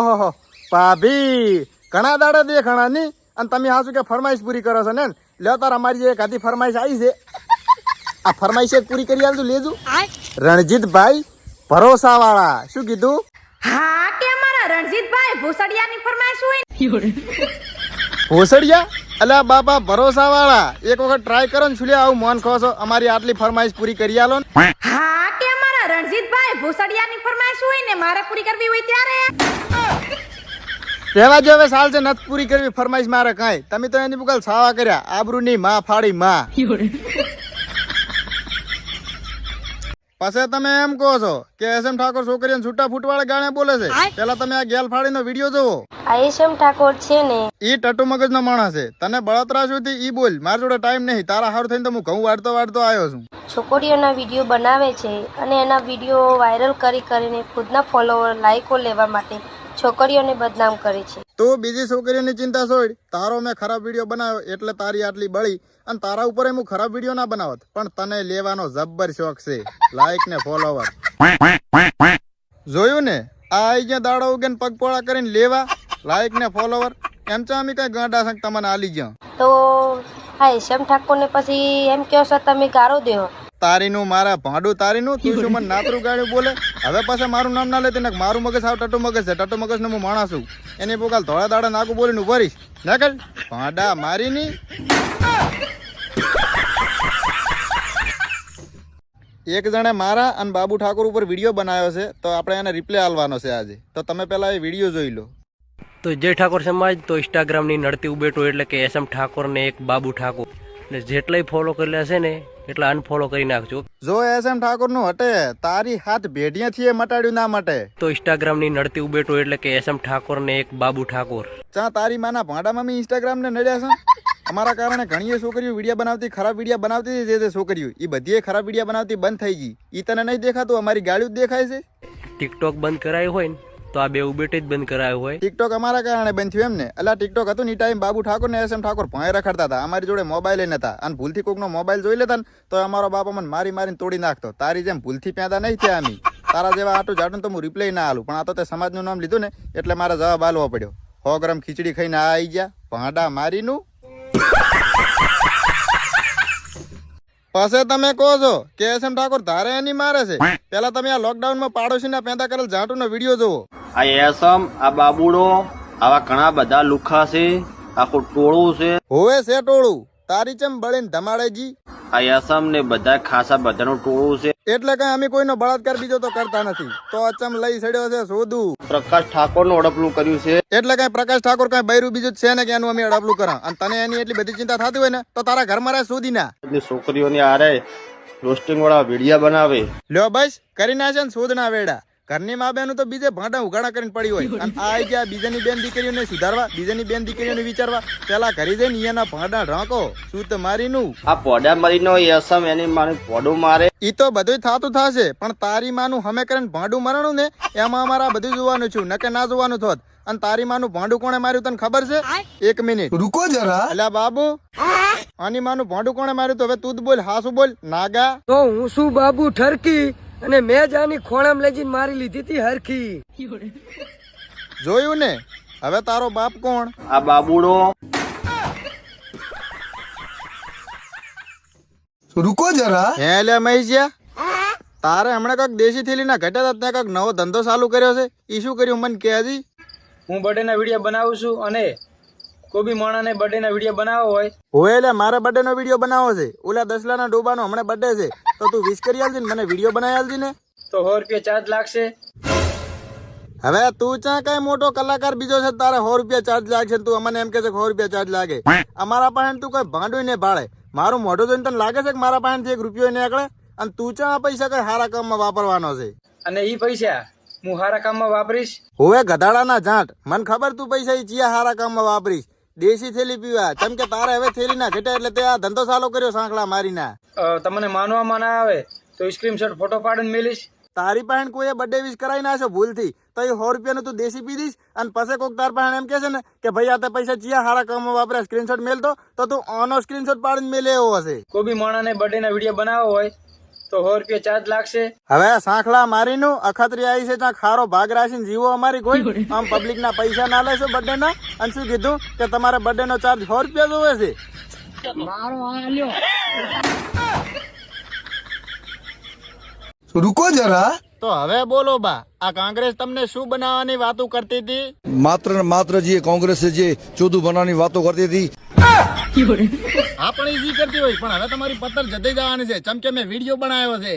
ઓહો ભાભી ઘણા દાડા દેખાણા ની અને તમે હાસુ કે ફરમાઈશ પૂરી કરો છો ને લ્યો તાર અમારી એક આધી ફરમાઈશ આવી છે આ ફરમાઈશ એક પૂરી કરી આલજો લેજો રણજીતભાઈ ભરોસા વાળા શું કીધું હા કે અમારા રણજીતભાઈ ભોસડિયાની ફરમાઈશ હોય ભોસડિયા અલ્યા બાપા ભરોસા વાળા એક વખત ટ્રાય કરો ને છુલ્યા આવું મોન ખો છો અમારી આટલી ફરમાઈશ પૂરી કરી આલો ને હા કે અમારા રણજીતભાઈ ભોસડિયાની ફરમાઈશ હોય ને મારે પૂરી કરવી હોય ત્યારે રહેવા જો હવે સાલ છે નથી પૂરી કરવી ફરમાઈશ મારે કાંઈ તમે તો એની બુકલ સાવા કર્યા આબરૂની માં ફાડી માં પછી તમે એમ કહો છો કે એસએમ ઠાકોર છોકરીને છૂટા ફૂટવાળા ગાણે બોલે છે પેલા તમે આ ગેલ ફાડીનો વિડીયો જોવો આ એસએમ ઠાકોર છે ને ઈ ટટુ મગજનો માણસ છે તને બળતરા સુધી ઈ બોલ મારા જોડે ટાઈમ નહીં તારા હારું થઈને તો હું ઘઉં વાળતો આવ્યો છું છોકરીઓના વિડીયો બનાવે છે અને એના વિડીયો વાયરલ કરીને ખુદના ફોલોવર લાઈકો લેવા માટે છોકરીઓને બદનામ કરે છે તો બીજી છોકરીઓની ચિંતા છોડ તારો મેં ખરાબ વિડીયો બનાવ્યો એટલે તારી આટલી બળી અને તારા ઉપર હું ખરાબ વિડીયો ના બનાવત પણ તને લેવાનો જબ્બર શોખ છે લાઈક ને ફોલોવર જોયું ને આ આઈ ગયા દાડા ઉગે પગ પોળા કરીને લેવા લાઈક ને ફોલોવર એમ ચામી કઈ ગાંડા સંગ તમને આલી ગયા તો આ એસએમ ઠાકોરને પછી એમ કહો છો તમે ગારો દેવો તારીનું મારા ભાંડું તારીનું તું શું મને નાતરું ગાળ્યું બોલે હવે પાછા મારું નામ ના લેતી ને મારું મગજ આવ ટટુ મગજ છે ટટુ મગજ નો હું માણસ છું એની બોકાલ ધોળા દાડા નાકું બોલીને ઉભરીશ નાકલ ભાંડા મારીની એક જણે મારા અને બાબુ ઠાકોર ઉપર વિડીયો બનાવ્યો છે તો આપણે એને રિપ્લે આલવાનો છે આજે તો તમે પેલા એ વિડીયો જોઈ લો તો જય ઠાકોર સમાજ તો ઇન્સ્ટાગ્રામની નડતી ઉબેટો એટલે કે એસએમ ઠાકોર ને એક બાબુ ઠાકોર ને જેટલાય ફોલો કરેલા છે ને એટલા અનફોલો કરી નાખજો જો એસએમ ઠાકોર નું હટે તારી હાથ ભેડિયાથી મટાડ્યું ના માટે તો ઇન્સ્ટાગ્રામની નડતી ઉબેટો એટલે કે એસએમ ઠાકોર ને એક બાબુ ઠાકોર ચા તારી માના ભાંડામાં મેં ઇન્સ્ટાગ્રામ ને નડ્યા છે અમારા કારણે ઘણી છોકરીઓ વિડીયો બનાવતી ખરાબ વિડીયો બનાવતી જે છોકરીઓ એ બધી ખરાબ વિડીયો બનાવતી બંધ થઈ ગઈ ઈ તને નહીં દેખાતું અમારી ગાડીઓ જ દેખાય છે ટિકટોક બંધ કરાયું હોય ને તો આ બે ઉબેટ જ બંધ કરાયું હોય ટિકટોક અમારા કારણે બંધ થયું એમ ને એટલે ટિકટોક હતું ને ટાઈમ બાબુ ઠાકોર ને એસએમ ઠાકોર ભોંય રખડતા હતા અમારી જોડે મોબાઈલ નતા અને ભૂલથી કોઈકનો મોબાઈલ જોઈ લેતા ને તો અમારો બાપા મને મારીને તોડી નાખતો તારી જેમ ભૂલથી પેદા નહીં થયા અમે તારા જેવા આટું જાટું તો હું રિપ્લાય ના આલું પણ આ તો તે સમાજનું નામ લીધું ને એટલે મારે જવાબ આલવો પડ્યો 100 ગ્રામ ખીચડી ખાઈને આ આવી ગયા ભાંડા મારીનું પછી તમે કહો છો કે એસએમ ઠાકોર ધારે એની મારે છે પેલા તમે આ લોકડાઉન માં પાડોશીના પેદા કરેલ જાટુનો વિડીયો જોવો આ એસમ આ બાબુડો આવા ઘણા બધા લુખા છે આખું ટોળું છે હોવે છે ટોળું તારી ચમ બળીને ધમાડેજી આ એસમ ને બધા ખાસા બધાનું ટોળું છે એટલે કઈ અમે કોઈનો બળાત્કાર બીજો તો કરતા નથી તો અચમ લઈ સડ્યો છે શોધું પ્રકાશ ઠાકોર નું અડપલું કર્યું છે એટલે કઈ પ્રકાશ ઠાકોર કઈ બૈરું બીજું જ છે ને કે એનું અમે અડપલું કરા અને તને એની એટલી બધી ચિંતા થતી હોય ને તો તારા ઘરમાં રહે શોધી ના છોકરીઓની આરે રોસ્ટિંગ વાળા વિડિયા બનાવે લ્યો બસ કરી નાખે ને શોધ ના વેડા ઘરની મા બેનું તો બીજે ભાંડા ઉઘાડા કરીને પડી હોય અને આ આવી ગયા બીજાની બેન દીકરીઓને સુધારવા બીજાની બેન દીકરીઓને વિચારવા પેલા ઘરે જઈને એના ભાંડા ઢાંકો શું તો મારીનું આ પોડા મારીનો એસમ એની મારી પોડું મારે ઈ તો બધું થતું થશે પણ તારી માનું હમે કરીને ભાંડું મરણું ને એમાં અમારા બધું જોવાનું છું નકે ના જોવાનું થોત અને તારી માનું ભાંડું કોણે માર્યું તને ખબર છે 1 મિનિટ રૂકો જરા અલ્યા બાબુ આની માનું ભાંડું કોણે માર્યું તો હવે તું જ બોલ હાસુ બોલ નાગા તો હું શું બાબુ ઠરકી અને મેં જ આની ખોણામ લઈ જઈને મારી લીધી હતી હરખી જોયું ને હવે તારો બાપ કોણ આ બાબુડો રૂકો જરા હે લે મહેશિયા તારે હમણાં કઈક દેશી થેલી ના ઘટ્યા હતા કઈક નવો ધંધો ચાલુ કર્યો છે ઈ શું કર્યું મને કે હજી હું બર્થડે ના વિડીયો બનાવું છું અને કોઈ બી માણસને બર્થડે ના વિડીયો બનાવવો હોય હોય એટલે મારે બર્થડે નો વિડીયો બનાવવો છે ઓલા દસલાના ડોબાનો હમણાં બર્થડે છે તો તું વિશ કરી આલજે ને મને વિડીયો બનાવી આલજે ને તો 100 રૂપિયા ચાર્જ લાગશે હવે તું ચા કઈ મોટો કલાકાર બીજો છે તારે 100 રૂપિયા ચાર્જ લાગશે તું અમને એમ કે છે 100 રૂપિયા ચાર્જ લાગે અમારા પાસે તું કઈ ભાંડું ને ભાડે મારું મોઢું જોઈને તને લાગે છે કે મારા પાસેથી 1 રૂપિયો નીકળે અને તું ચા આ પૈસા કઈ સારા કામમાં વાપરવાનો છે અને ઈ પૈસા હું સારા કામમાં વાપરીશ હોવે ગધાડાના જાંટ મને ખબર તું પૈસા ઈ ચિયા સારા કામમાં વાપરીશ દેશી થેલી પીવા ચમ કે તારે હવે થેલી ના ઘટે એટલે તે આ ધંધો ચાલુ કર્યો સાંકળા મારીના તમને માનવામાં ના આવે તો સ્ક્રીનશોટ ફોટો પાડીને મેલીશ તારી પાસે કોઈ બર્થડે વિશ કરાવી નાખો ભૂલથી તો એ 100 રૂપિયાનું તું દેશી પી દઈશ અને પછી કોઈક તાર પાસે એમ કે છે ને કે ભાઈ આ તે પૈસા ચિયા સારા કામમાં વાપરે સ્ક્રીનશોટ મેલતો તો તું ઓનો સ્ક્રીનશોટ પાડીને મેલે એવો હશે કોઈ બી માણસને બર્થડે ના વિડીયો બનાવવો હોય તો 100 રૂપિયા ચાર્જ લાગશે. હવે સાંખલા મારીનું અખતરી આવી છે ત્યાં ખારો ભાગ રાખીને જીવો અમારી કોઈ આમ પબ્લિક ના પૈસા ના લેશો બર્થડે ના. અને શું કીધું કે તમારે બર્થડે નો ચાર્જ 100 રૂપિયા જોવે છે. रुको जरा તો હવે બોલો બા, આ કોંગ્રેસ તમને શું બનાવવાની વાતો કરતી હતી? मात्र न मात्र जी कांग्रेस से जे चौधु बनानी बातों करती थी. હા પણ ઈઝી કરતી હોય, પણ હવે તમારી પત્તર જતી જવાની છે. ચમકે મેં વિડીયો બનાવ્યો છે.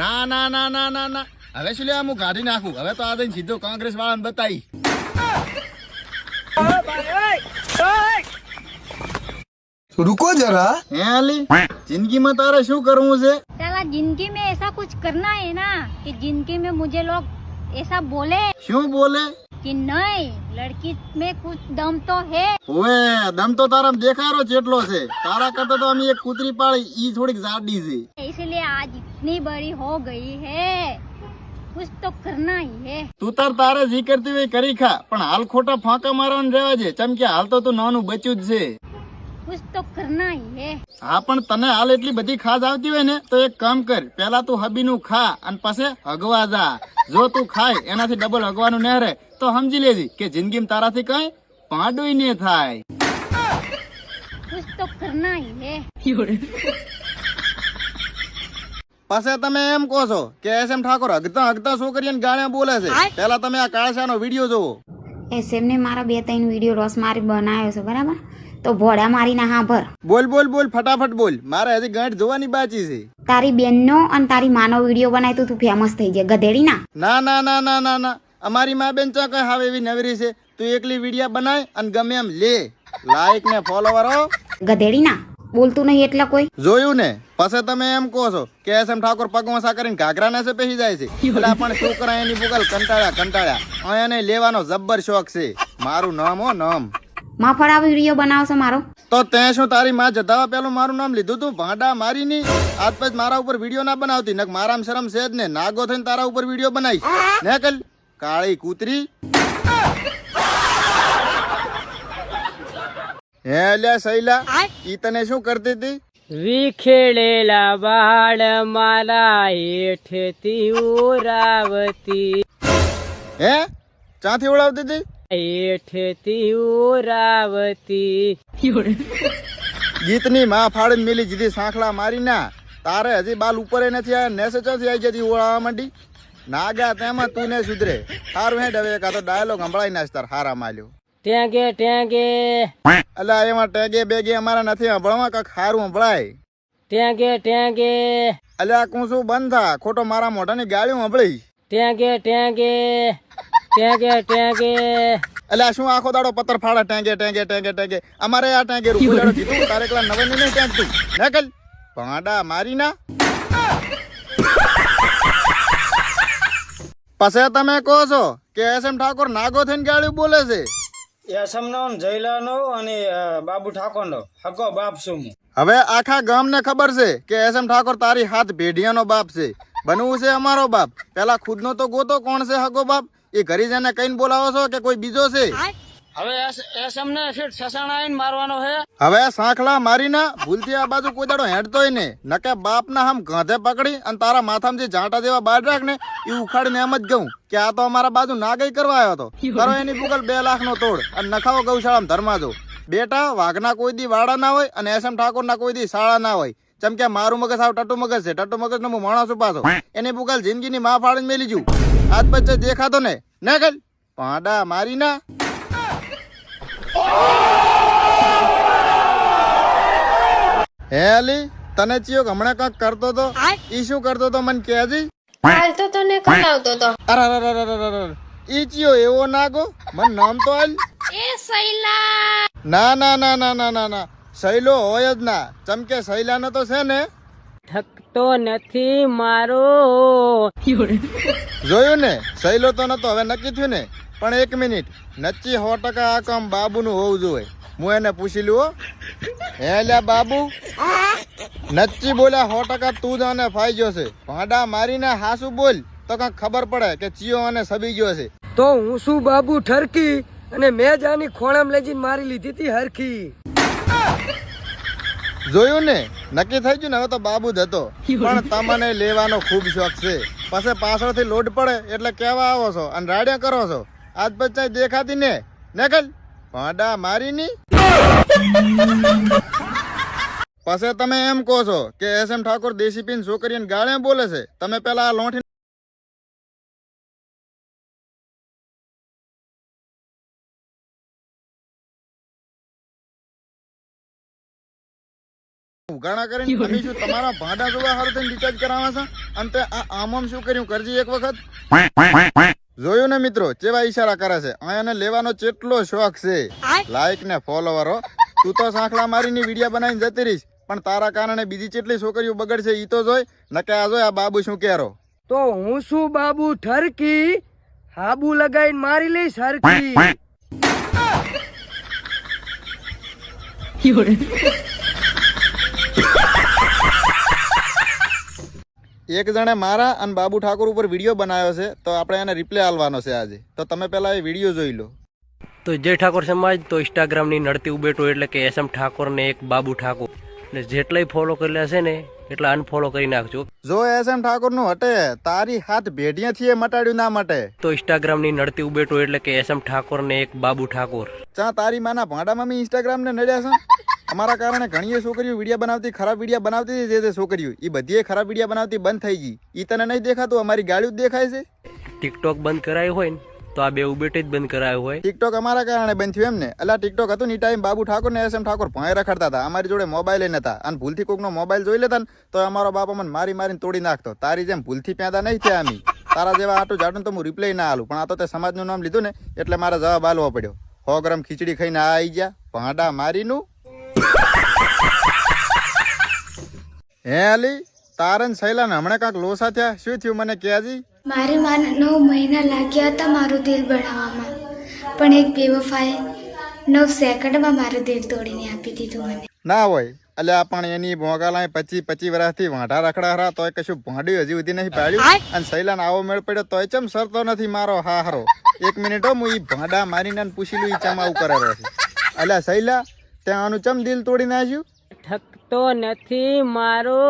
ના ના ના ના ના ના, હવે શું લેવા હું કાઢી નાખું. હવે તો આ જઈને સીધો કોંગ્રેસ વાળાને બતાવી. रुको जरा હે અલી, જિંદગીમાં તારે શું કરવું છે? साला जिंदगी में ऐसा कुछ करना है ना कि जिंदगी में मुझे लोग ऐसा बोले શું બોલે? कि नहीं लड़की में कुछ दम तो है. ઓએ દમ તો તારા દેખારો જેટલો છે. તારા કરતા તો અમે એક કૂતરી પાળી, ઈ થોડીક જાડી છે. इसलिए आज इतनी बड़ी हो गई है, कुछ तो करना ही है. તું તારે જી કરતી હોય કરી ખા, પણ હાલ ખોટા ફાંકા મારવાને રહેવા છે. ચમકે હાલ તો તું નાનું બચ્યું જ છે. कुछ तो करना ही है. હા પણ તને હાલ એટલી બધી ખાસ આવતી હોય ને તો એક કામ કર, પેલા તું હબીનું ખા અને પછી હગવા જા. જો તું ખાય એનાથી ડબલ હગવાનું ન રહે તો સમજી લેજી કે જિંદગીમાં તારાથી કઈ પાડુય ન થાય. कुछ तो करना ही है. પછી તમે એમ કહો છો કે એસએમ ઠાકોર હગતા હગતા છોકરીઓને ગાળ્યા બોલે છે. પેલા તમે આ કાળસાનો વિડીયો જોવો. એસએમને મારા 2-3 વિડીયો રોસ મારી બનાવ્યો છે બરાબર, તો ભોળા મારીને હા ભર. બોલ બોલ બોલ, ફટાફટ બોલ, મારે હજી ગાંઠ જોવાની બાકી છે. તારી બેનનો અને તારી માનો વિડીયો બનાય તો તું ફેમસ થઈ જાય ગધેડી ના. ના ના ના ના ના ના, અમારી માં બેન ચા કઈ હાવ એવી નવરી છે. તું એકલી વિડીયા બનાય અને ગમે એમ લે, લાઈક ને ફોલોવરો. ગધેડી ના બોલતું નહીં એટલે કોઈ જોયું ને? પછી તમે એમ કહો છો કે એસએમ ઠાકોર પગવસા કરીને ઘાઘરા ને પેહી જાય છે. એટલે પણ છોકરા એની બુગલ કંટાળ્યા અહીંયા લેવાનો જબ્બર શોખ છે. મારું નામ હો નામ. માફળા વિડીયો બનાવશો મારો તો તે શું તારી માં જતાવા પેલું મારું નામ લીધું તું? ભાંડા મારી ની આજ પછી મારા ઉપર વિડીયો ના બનાવતી. નક મારામ શરમ છે જ ને. નાગો થઈને તારા ઉપર વિડીયો બનાવી ને કલ કાળી કૂતરી. હે લ્યા શૈલા, ઈ તને શું કરતી હતી? વિખેડેલા બાળ મારા હેઠથી ઉરાવતી, હે ચાથી ઉડાવતી હતી? હેઠથી ઉરાવતી. ગીતની માં ફાડીને મિલી જીધી સાંખલા મારી ના. તારે હજી બાલ ઉપર નથી આયા, નેસે ચોથી આવી જતી ઓળાવા માંડી. ના ગયા તેમાં તું ને સુધરે. સારું હે ડવે કા તો ડાયલોગ સંભળાઈ નાખ તાર હારા માલ્યો. ટેંગે ટેંગે, અલા એમાં ટેગે બેગે અમારા નથી સંભળવા, કાક હારું સંભળાય. ટેંગે ટેંગે, અલ્યા કું શું બંધ થા, ખોટો મારા મોઢાની ગાળ્યું સંભળી. ટેંગે ટેંગે, ટેંગે ટેંગે. અલ્યા શું આખો દાડો પત્તર ફાડે ટેંગે ટેંગે ટેંગે ટેંગે. અમારે આ ટેંગે રૂપિયો દાડો કીધું તારે એકલા નવની નહીં ટેંગતું નકલ ભાડા મારી ના. પછી તમે કહો છો કે એસએમ ઠાકોર નાગો થઈને ગાળ્યું બોલે છે. એસમનો ને જયલાનો અને બાબુ ઠાકોરનો હગો બાપ છું હું. હવે આખા ગામને ખબર છે કે એસએમ ઠાકોર તારી હાથ ભેડિયાનો બાપ છે. બનવું છે અમારો બાપ. પેલા ખુદનો તો ગોતો કોણ છે હગો બાપ. એ ઘરે જઈને કઈને બોલાવો છો કે કોઈ બીજો છે? હવે એસમને ફીટ સસાણા આવીને મારવાનો છે. હવે સાંખલા મારીના ભૂલથી આ બાજુ કોઈ દાડો હેડતોય ને નકે બાપના હમ ગાંધે પકડી અને તારા માથામાં જે જાંટા જેવા બાર રાખ ને એ ઉખાડીને એમ જ કહું કે આ તો અમારા બાજુ નાગઈ કરવા આવ્યો હતો. કરો એની બુગલ 2 લાખ નો તોડ અને નખાવો ગૌશાળામાં ધર્મા દો. બેટા વાઘના કોઈ દી વાડા ના હોય અને એસએમ ઠાકોર ના કોઈ દી શાળા ના હોય. ચમકે મારું મગજ આવ ટટુ મગજ છે. ટટુ મગજ નો હું માણસ પાછો. એની બુગલ જિંદગીની માં ફાડીને મેલી જુ. આજ પછી દેખાતો ને ના કલ પાડા મારી ના. હે અલી, તને ચિયો હમણાં કાંક કરતો તો? ઈ શું કરતો તો મને કહેજી. હાલ તો તને કરાવતો તો. અરે ઈ ચિયો એવો નાગો, મને નામ તો હાલ. એ સૈલા ના ના ના ના ના ના ના, સૈલો હોય જ ના. ચમકે સૈલાનો તો છે ને થકતો નથી મારો. જોયું ને, સૈલો તો નતો, હવે નક્કી થયું ને. પણ 1 મિનિટ, નચ્ચી 100% આ કામ બાબુનું હોવું જોઈએ. હું એને પૂછી લઉં. હે લ્યા બાબુ, નચ્ચી બોલ્યા 100% તું જ આને ફાઈ ગયો છે. ભાડા મારીને હાસુ બોલ તો કાંક ખબર પડે કે ચિયો અને સબી ગયો છે. તો હું શું બાબુ ઠરકી, અને મેં જ આની ખોણામ લઈ જઈને મારી લીધી હતી હરખી. જોયું ને, નક્કી થઈ ગયું ને, હવે તો બાબુ જ હતો. પણ તમને લેવાનો ખૂબ શોખ છે, પછી પાછળથી લોડ પડે એટલે કેવા આવો છો અને રાડ્યા કરો છો. આજ પછી દેખાતી ને નકલ ભાડા મારી ની. પછી તમે એમ કહો છો કે એસએમ ઠાકોર દેશી પીન છોકરીને ગાળે બોલે છે. તમે પેલા આ લોઠી ઉગાણા કરીને અમે શું તમારા ભાડા જોવા હારું થઈને રિચાર્જ કરાવે છે? અને તે આ આમ શું કર્યું કરજી એક વખત. જોયું ને મિત્રો કેવા ઈશારા કરે છે. આને લેવાનો કેટલો શોખ છે. લાઈક ને ફોલોવરો. તું તો સાંખલા મારીની વિડીયો બનાવીને જતી રહીશ, પણ તારા કારણે બીજી કેટલી છોકરીઓ બગડશે ઈ તો જોઈ. નકે આ જોઈ આ બાબુ શું કેરો. તો હું શું બાબુ ઠરકી હાબુ લગાઈને મારી લઈશ હરકી. એક જણે મારા અને બાબુ ઠાકોર ઉપર વિડીયો બનાવ્યો છે, તો આપણે એને રિપ્લે આલવાનો છે આજે. તો તમે પેલા એ વિડીયો જોઈ લો. તો જય ઠાકોર સમાજ, તો ઇન્સ્ટાગ્રામની નડતી ઉબેટો એટલે કે એસએમ ઠાકોર ને એક બાબુ ઠાકોર ને જેટલાય ફોલો કરેલા છે ને એટલા અનફોલો કરી નાખજો. જો એસએમ ઠાકોર નું હટે તારી હાથ ભેડિયાથી એ મટાડ્યું ના મટે. તો ઇન્સ્ટાગ્રામની નડતી ઉબેટો એટલે કે એસએમ ઠાકોર ને એક બાબુ ઠાકોર. ચા તારી માના ભાડામાં મેં ઇન્સ્ટાગ્રામ ને નડ્યા છે. અમારા કારણે ઘણી છોકરીઓ વિડીયો બનાવતી, ખરાબ વિડીયો બનાવતી જે છોકરીઓ એ બધી ખરાબ વિડીયો બનાવતી બંધ થઈ ગઈ. ઈ તને નહીં દેખાતું? અમારી ગાડીઓ જ દેખાય છે. ટિકટોક બંધ કરાયું હોય ને તો આ બે ઉબેટ જ બંધ કરાયું હોય. ટિકટોક અમારા કારણે બંધ થયું એમ ને. એટલે ટિકટોક હતું ને એ ટાઈમ બાબુ ઠાકોર ને એસએમ ઠાકોર ભોંય રખડતા હતા. અમારી જોડે મોબાઈલ નતા, અને ભૂલથી કોકનો મોબાઈલ જોઈ લેતા ને તો અમારો બાપ અમને મારી મારીને તોડી નાખતો. તારી જેમ ભૂલથી પેદા નહીં થયા અમે. તારા જેવા આટું જાટું તો હું રિપ્લાય ના આલું, પણ આ તો તે સમાજનું નામ લીધું ને એટલે મારે જવાબ આલવો પડ્યો. 100 ગ્રામ ખીચડી ખાઈને આ આવી ગયા ભાડા મારીનું. હે અલી, તારન શૈલાને હમણાં કાંક લોસા થયા, શું થયું મને કહેજી? મારે 9 મહિના લાગ્યા હતા મારું દિલ બનાવવામાં, પણ એક બેવફાએ 9 સેકન્ડમાં મારું દિલ તોડીને આપી દીધું મને. ના હોય અલ્યા, પણ એની ભોગાલાય 25 વર્ષથી વાંઢા રખડા હરા તોય કશું ભાંડ્યું હજી સુધી નહીં પાડ્યું. અને શૈલાને આવો મેળ પડ્યો તોય ચમ સરતો નથી મારો હારો. 1 મિનિટ હું ઈ ભાંડા મારીને પૂછી લઉં ઈ ચમ આવું કરેલો છે. અલ્યા શૈલા, ત્યાં આનું ચમ દિલ તોડી નાખ્યું? થકતો નથી મારો.